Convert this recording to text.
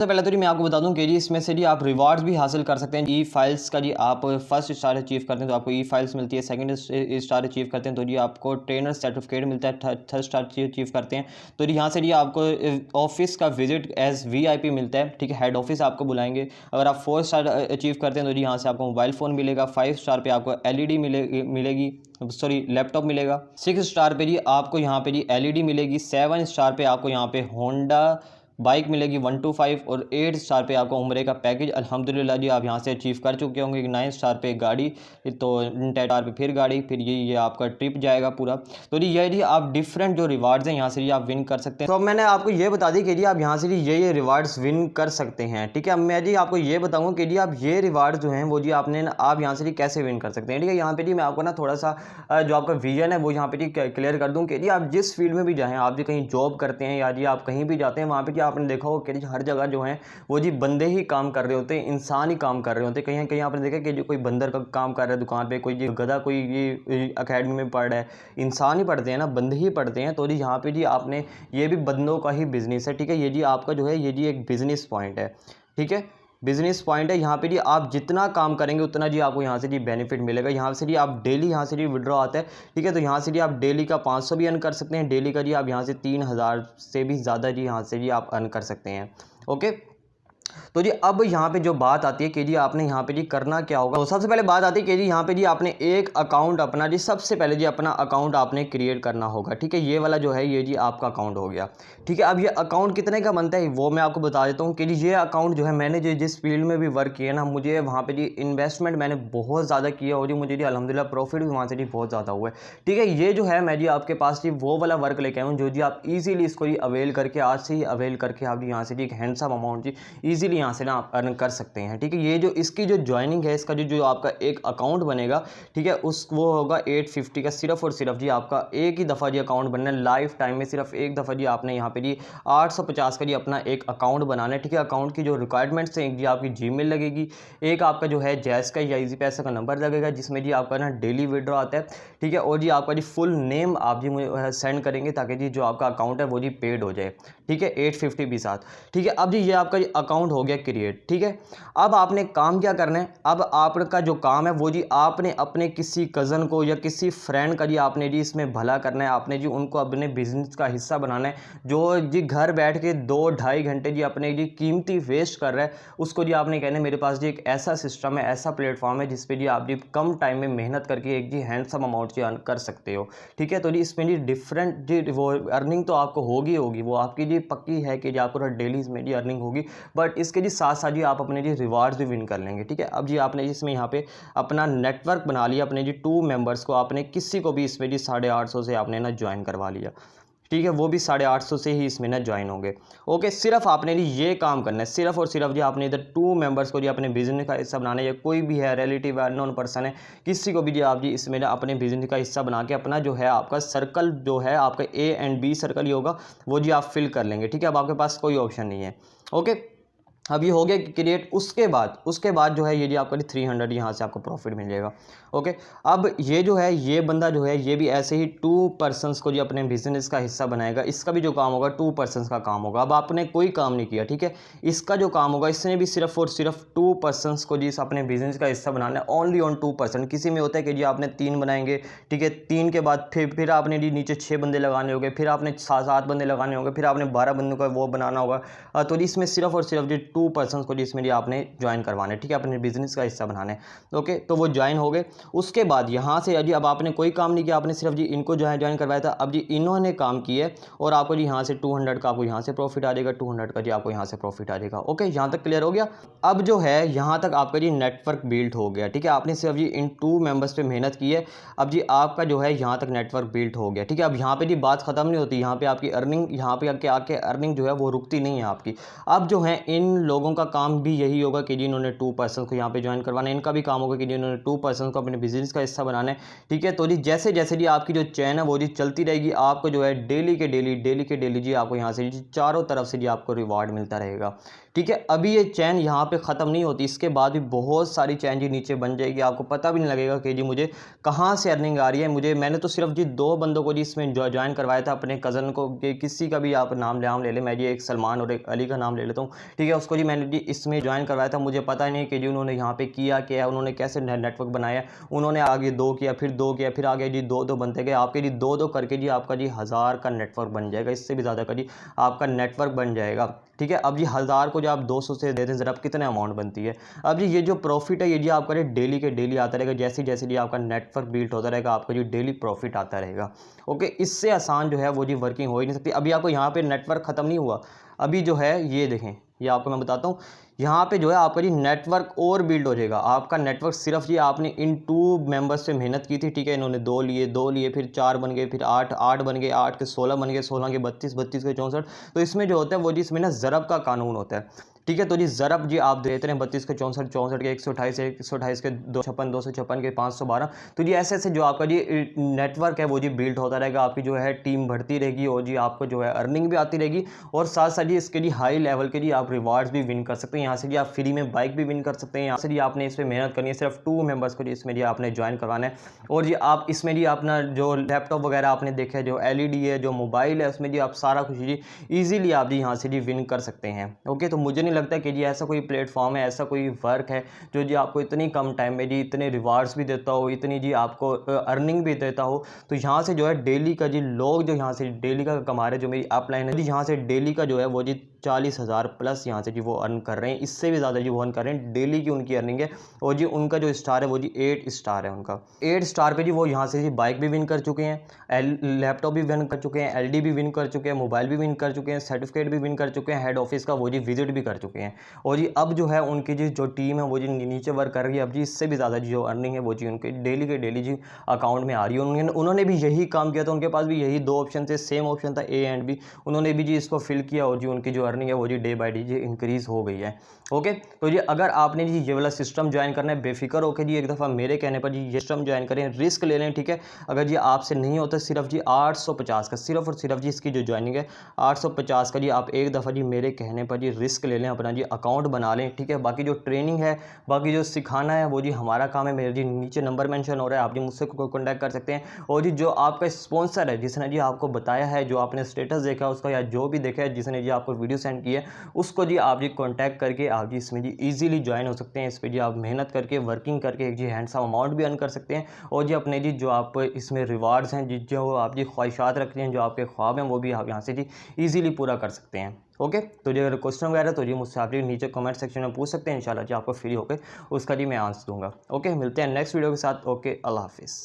सबसे पहले तो जी मैं आपको बता दूं कि जी इसमें से जी आप रिवार्ड्स भी हासिल कर सकते हैं। ई फाइल्स का जी आप फर्स्ट स्टार अचीव करते हैं तो आपको ई फाइल्स मिलती है, सेकंड स्टार अचीव करते हैं तो जी आपको ट्रेनर सर्टिफिकेट मिलता है, थर्ड स्टार अचीव करते हैं तो जी यहाँ से जी आपको ऑफिस का विजिट एज वीआईपी मिलता है, ठीक है। हेड ऑफिस आपको बुलाएंगे। अगर आप 4 स्टार अचीव करते हैं तो जी यहाँ से आपको मोबाइल फ़ोन मिलेगा। 5 स्टार पे आपको एलईडी मिलेगी, सॉरी लैपटॉप मिलेगा। 6 स्टार पे जी आपको यहाँ पे जी एलईडी मिलेगी। 7 स्टार पे आपको यहाँ पे होंडा बाइक मिलेगी 125 और 8 स्टार पे आपको उम्रे का पैकेज अल्हम्दुलिल्लाह जी आप यहाँ से अचीव कर चुके होंगे। 9 स्टार पे गाड़ी, तो 10 स्टार पे फिर गाड़ी, फिर ये आपका ट्रिप जाएगा पूरा। तो जी ये जी आप डिफरेंट जो रिवार्ड्स हैं यहाँ से जी आप विन कर सकते हैं। तो अब मैंने आपको ये बता दी कि जी आप यहाँ से जी ये रिवार्ड्स विन कर सकते हैं, ठीक है। अब मैं जी आपको ये बताऊँगा कि जी आप ये रिवार्ड्स जो हैं वो जी आप यहाँ से जी कैसे विन कर सकते हैं, ठीक है। यहाँ पे जी मैं आपको ना थोड़ा सा जो आपका विजन है वो यहाँ पे जी क्लियर कर दूँ कि जी आप जिस फील्ड में भी जाएँ, आप जी कहीं जॉब करते हैं या जी आप कहीं भी जाते हैं, वहाँ पे जी आपने देखा होगा कि हर जगह जो है वो जी बंदे ही काम कर रहे होते हैं, इंसान ही काम कर रहे होते हैं। कहीं कहीं आपने देखा कि जो कोई बंदर का काम कर रहा है दुकान पे, कोई जी गधा कोई ये अकेडमी में पढ़ रहा है, इंसान ही पढ़ते हैं ना, बंदे ही पढ़ते हैं। तो जी यहाँ पे जी आपने ये भी बंदों का ही बिजनेस है, ठीक है। ये जी आपका जो है ये जी एक बिजनेस पॉइंट है, ठीक है, बिजनेस पॉइंट है। यहाँ पे जी आप जितना काम करेंगे उतना जी आपको यहाँ से जी बेनिफिट मिलेगा। यहाँ से जी आप डेली यहाँ से जी विड्रॉ आता है, ठीक है। तो यहाँ से जी आप डेली का 500 भी अर्न कर सकते हैं, डेली का जी आप यहाँ से 3000 से भी ज़्यादा जी यहाँ से जी आप अर्न कर सकते हैं, ओके। तो जी अब यहाँ पे जो बात आती है कि जी आपने यहाँ पे जी करना क्या होगा। तो सबसे पहले बात आती है कि जी यहाँ पे जी आपने एक अकाउंट अपना जी सबसे पहले जी अपना अकाउंट आपने क्रिएट करना होगा, ठीक है। ये वाला जो है ये जी आपका अकाउंट हो गया, ठीक है। अब ये अकाउंट कितने का बनता है वो मैं आपको बता देता हूँ कि जी ये अकाउंट जो है मैंने जो जिस फील्ड में भी वर्क किया ना, मुझे वहाँ पे जी इन्वेस्टमेंट मैंने बहुत ज़्यादा किया और जी मुझे जी अल्हम्दुलिल्लाह प्रॉफिट भी वहाँ से जी बहुत ज़्यादा हुआ है, ठीक है। ये जो है मैं जी आपके पास जी वो वाला वर्क लेके आया हूँ जो जी आप ईजिली इसको जी अवेल करके आज से ही अवेल करके आप जी यहाँ से जी एक हैंडसम अमाउंट जी ईजिली यहाँ से ना आप अर्न कर सकते हैं, ठीक है। ये जो इसकी जो ज्वाइनिंग है, इसका जो आपका एक अकाउंट बनेगा, ठीक है, उस वो होगा 850 का सिर्फ और सिर्फ जी आपका एक ही दफ़ा जी अकाउंट बनना है। लाइफ टाइम में सिर्फ एक दफ़ा जी आपने यहाँ पे जी 850 का जी अपना एक अकाउंट बनाना है, ठीक है। अकाउंट की जो रिक्वायरमेंट्स हैं, एक जी आपकी जीमेल लगेगी, एक आपका जो है जैस का या इजी पैसा का नंबर लगेगा जिसमें जी आपका ना डेली विड्रॉ आता है, ठीक है। और जी आपका जी फुल नेम आप जी मुझे सेंड करेंगे ताकि जी जो आपका अकाउंट है वो जी पेड हो जाए, ठीक है, 850 भी साथ, ठीक है। अब जी ये आपका अकाउंट हो गया क्रिएट, ठीक है। अब आपने काम क्या करना है, अब आपका जो काम है वो जी आपने अपने किसी कज़न को या किसी फ्रेंड का जी आपने जी इसमें भला करना है, आपने जी उनको अपने बिजनेस का हिस्सा बनाना है। जो जी घर बैठ के 2-2.5 घंटे जी अपने जी कीमती वेस्ट कर रहा है, उसको जी आपने कहना है मेरे पास जी एक ऐसा सिस्टम है, ऐसा प्लेटफॉर्म है जिस पे जी आप जी कम टाइम में मेहनत करके एक जी हैंडसम अमाउंट जी अर्न कर सकते हो, ठीक है। तो जी इसमें जी डिफरेंट जी वो अर्निंग तो आपको होगी होगी, वो आपकी जी पक्की है कि जी आपको डेली इसमें जी अर्निंग होगी, बट इसके जी साथ साथ जी आप अपने जी रिवार्ड्स भी विन कर लेंगे, ठीक है। अब जी आपने इसमें यहाँ पे अपना नेटवर्क बना लिया, अपने जी 2 मेंबर्स को आपने किसी को भी इसमें जी 850 से आपने ना ज्वाइन करवा लिया, ठीक है। वो भी 850 से ही इसमें ना ज्वाइन होंगे, ओके। सिर्फ आपने जी ये काम करना है, सिर्फ और सिर्फ जी आपने इधर 2 मेंबर्स को जी अपने बिजनेस का हिस्सा बनाना है, या कोई भी है रिलेटिव है, अननोन पर्सन है, किसी को भी जी आप जी इसमें ना अपने बिजनेस का हिस्सा बना के अपना जो है आपका सर्कल जो है आपका ए एंड बी सर्कल ही होगा वो जी आप फिल कर लेंगे, ठीक है। अब आपके पास कोई ऑप्शन नहीं है, ओके। अब ये हो गया क्रिएट। उसके बाद जो है ये जी आपका 300 यहाँ से आपको प्रॉफिट मिल जाएगा, ओके। अब ये जो है ये बंदा जो है ये भी ऐसे ही 2 पर्सनस को जी अपने बिजनेस का हिस्सा बनाएगा। इसका भी जो काम होगा 2 पर्सनस का काम होगा। अब आपने कोई काम नहीं किया, ठीक है। इसका जो काम होगा इसने भी सिर्फ और सिर्फ 2 पर्सनस को जी इस अपने बिजनेस का हिस्सा बनाना है, ओनली ऑन 2 पर्सन। किसी में होता है कि जी आपने 3 बनाएंगे, ठीक है, 3 के बाद फिर आपने जी नीचे 6 बंदे लगाने होंगे, फिर आपने 7 बंदे लगाने होंगे, फिर आपने 12 बंदों का वो बनाना होगा। तो जी इसमें सिर्फ और सिर्फ जी 2 पर्सनस को जी इसमें जी आपने ज्वाइन करवाना है, ठीक है, अपने बिजनेस का हिस्सा बनाना है, ओके। तो वो ज्वाइन हो गए। उसके बाद यहाँ से जी अब आपने कोई काम नहीं किया, आपने सिर्फ जी इनको ज्वाइन करवाया था। अब जी इन्होंने काम किया है और आपको जी यहाँ से 200 का आपको यहाँ से प्रॉफिट आ जाएगा, 200 का जी आपको यहाँ से प्रॉफिट आ जाएगा, ओके। यहाँ तक क्लियर हो गया। अब जो है यहाँ तक आपका जी नेटवर्क बिल्ड हो गया, ठीक है। आपने सिर्फ जी इन 2 मेंबर्स पे मेहनत की है। अब जी आपका जो है यहाँ तक नेटवर्क बिल्ड हो गया, ठीक है। अब यहाँ पे जी बात खत्म नहीं होती, यहाँ पे आपकी अर्निंग, यहाँ पे आके अर्निंग जो है वो रुकती नहीं है आपकी। अब जो है इन लोगों का काम भी यही होगा कि जिन्होंने 2 पर्सन को यहाँ पे ज्वाइन करवाना है, इनका भी काम होगा कि जिन्होंने 2 पर्सन को अपने बिजनेस का हिस्सा बनाना है, ठीक है। तो जी जैसे जैसे जी आपकी जो चैन है वो जी चलती रहेगी, आपको जो है डेली के डेली जी आपको यहाँ से जी चारों तरफ से जी आपको रिवार्ड मिलता रहेगा, ठीक है। अभी ये चैन यहाँ पे ख़त्म नहीं होती, इसके बाद भी बहुत सारी चैन जी नीचे बन जाएगी, आपको पता भी नहीं लगेगा कि जी मुझे कहाँ से अर्निंग आ रही है। मैंने तो सिर्फ जी 2 बंदों को जी इसमें ज्वाइन करवाया था, अपने कज़न को, कि किसी का भी आप नाम ले लें, मैं जी एक सलमान और एक अली का नाम ले लेता हूँ, ठीक है। उसको जी मैंने जी इसमें ज्वाइन करवाया था, मुझे पता ही नहीं कि जी उन्होंने यहाँ पे किया क्या है, उन्होंने कैसे नेटवर्क बनाया। उन्होंने आगे 2 किया, फिर 2 किया, फिर आगे जी 2-2 बनते गए, आपके जी 2-2 करके जी आपका जी 1000 का नेटवर्क बन जाएगा, इससे भी ज़्यादा का जी आपका नेटवर्क बन जाएगा, ठीक है। अब जी 1000 को जो आप 200 से दे दें ज़रा, कितने अमाउंट बनती है। अब जी ये जो प्रॉफिट है ये जी आपका जी डेली के डेली आता रहेगा, जैसे जैसे जी आपका नेटवर्क बिल्ड होता रहेगा, आपका जो डेली प्रॉफिट आता रहेगा। ओके, इससे आसान जो है वो जी वर्किंग हो ही नहीं सकती। अभी आपको यहाँ पे नेटवर्क ख़त्म नहीं हुआ, अभी जो है ये देखें, ये आपको मैं बताता हूँ, यहाँ पे जो है आपका जी नेटवर्क और बिल्ड हो जाएगा। आपका नेटवर्क सिर्फ ये आपने इन 2 मेंबर्स से मेहनत की थी, ठीक है। इन्होंने 2 लिए, फिर 4 बन गए, फिर 8 बन गए, 8 के 16 बन गए, 16 के 32, 32 के 64। तो इसमें जो होता है वो जी इसमें ना ज़रब का कानून होता है, ठीक है। तो जी ज़रब जी आप देते हैं 32 के 64, 64 के 128, 128 के 256, 256 के 512। तो जी ऐसे ऐसे जो आपका जी नेटवर्क है वो जी बिल्ड होता रहेगा, आपकी जो है टीम बढ़ती रहेगी, और जी आपको जो है अर्निंग भी आती रहेगी, और साथ साथ जी इसके जी हाई लेवल के जी आप रिवार्ड्स भी विन कर सकते हैं। यहाँ से जी आप फ्री में बाइक भी विन कर सकते हैं। यहाँ से जी आपने इसमें मेहनत करनी है, सिर्फ 2 मेंबर्स को जी इसमें जी आपने ज्वाइन करवाना है, और जी आप इसमें जी अपना जो लैपटॉप वगैरह आपने देखा है, जो LED है, जो मोबाइल है, उसमें जी आप सारा कुछ जी ईजिली आप जी यहाँ से जी विन कर सकते हैं। ओके, तो मुझे नहीं लगता कि जी ऐसा कोई प्लेटफॉर्म है, ऐसा कोई वर्क है जो जी आपको इतनी कम टाइम में जी इतने रिवार्ड्स भी देता हो, इतनी जी आपको अर्निंग भी देता हो। तो यहाँ से जो है डेली का जी लोग जो यहाँ से डेली का कमा रहे हैं, जो मेरी अपलाइन है जी, यहाँ से डेली का जो है वो जी 40,000 प्लस यहाँ से जी वो अर्न कर रहे हैं, इससे भी ज़्यादा जी वो अर्न कर रहे हैं, डेली की उनकी अर्निंग है। और जी उनका जो स्टार है वो जी 8 स्टार है उनका, 8 स्टार पे जी वो यहाँ से जी बाइक भी विन कर चुके हैं, लैपटॉप भी विन कर चुके हैं, LED भी विन कर चुके हैं, मोबाइल भी विन कर चुके हैं, सर्टिफिकेट भी विन कर चुके हैं, हेड ऑफिस का वो जी विजिट भी कर चुके हैं। और जी अब जो है उनकी जी जो टीम है वो जी नीचे वर्क कर रही है, अब जी इससे भी ज़्यादा जी जो अर्निंग है वो जी उनके डेली के डेली जी अकाउंट में आ रही है। उन्होंने भी यही काम किया था, उनके पास भी यही 2 ऑप्शन थे, सेम ऑप्शन था A एंड B, उन्होंने भी जी इसको फिल किया, और जी उनकी जो अर्निंग है वो जी डे बाय डे जी इंक्रीज़ हो गई है। ओके, तो जी अगर आपने जी ये वाला सिस्टम ज्वाइन करना है, बेफिक्र होकर जी एक दफ़ा मेरे कहने पर जी ये सिस्टम ज्वाइन करें, रिस्क ले लें, ठीक है। अगर जी आपसे नहीं होता, सिर्फ जी 850 का, सिर्फ और सिर्फ जी इसकी जो ज्वाइनिंग है 850 का जी, आप एक दफ़ा जी मेरे कहने पर जी रिस्क ले लें, अपना जी अकाउंट बना लें, ठीक है। बाकी जो ट्रेनिंग है, बाकी जो सिखाना है वो जी हमारा काम है, मेरे जी नीचे नंबर मेंशन हो रहा है, आप जी मुझसे कॉन्टैक्ट कर सकते हैं। और जी जो आपका स्पॉन्सर है, जिसने जी आपको बताया है, जो आपने स्टेटस देखा है उसका, या जो भी देखा है, जिसने जी आपको वीडियो सेंड की है, उसको जी आप जी कॉन्टैक्ट करके आप जी इसमें जी ईजिली ज्वाइन हो सकते हैं। इस पर जी आप मेहनत करके, वर्किंग करके एक जी हैंडसम अमाउंट भी अर्न कर सकते हैं, और जी अपने जी जो आप इसमें रिवार्ड्स हैं, जो आप जी ख्वाहिशात रखते हैं, जो आपके ख्वाब हैं, वो भी आप यहाँ से जी ईजिली पूरा कर सकते हैं। ओके, तो जी अगर क्वेश्चन वगैरह तो जी मुझसे आप जी नीचे कमेंट सेक्शन में पूछ सकते हैं, इंशाल्लाह जी आपको फ्री होकर उसका जी मैं आंसर दूंगा। ओके, मिलते हैं नेक्स्ट वीडियो के साथ। ओके, अल्लाह हाफिज़।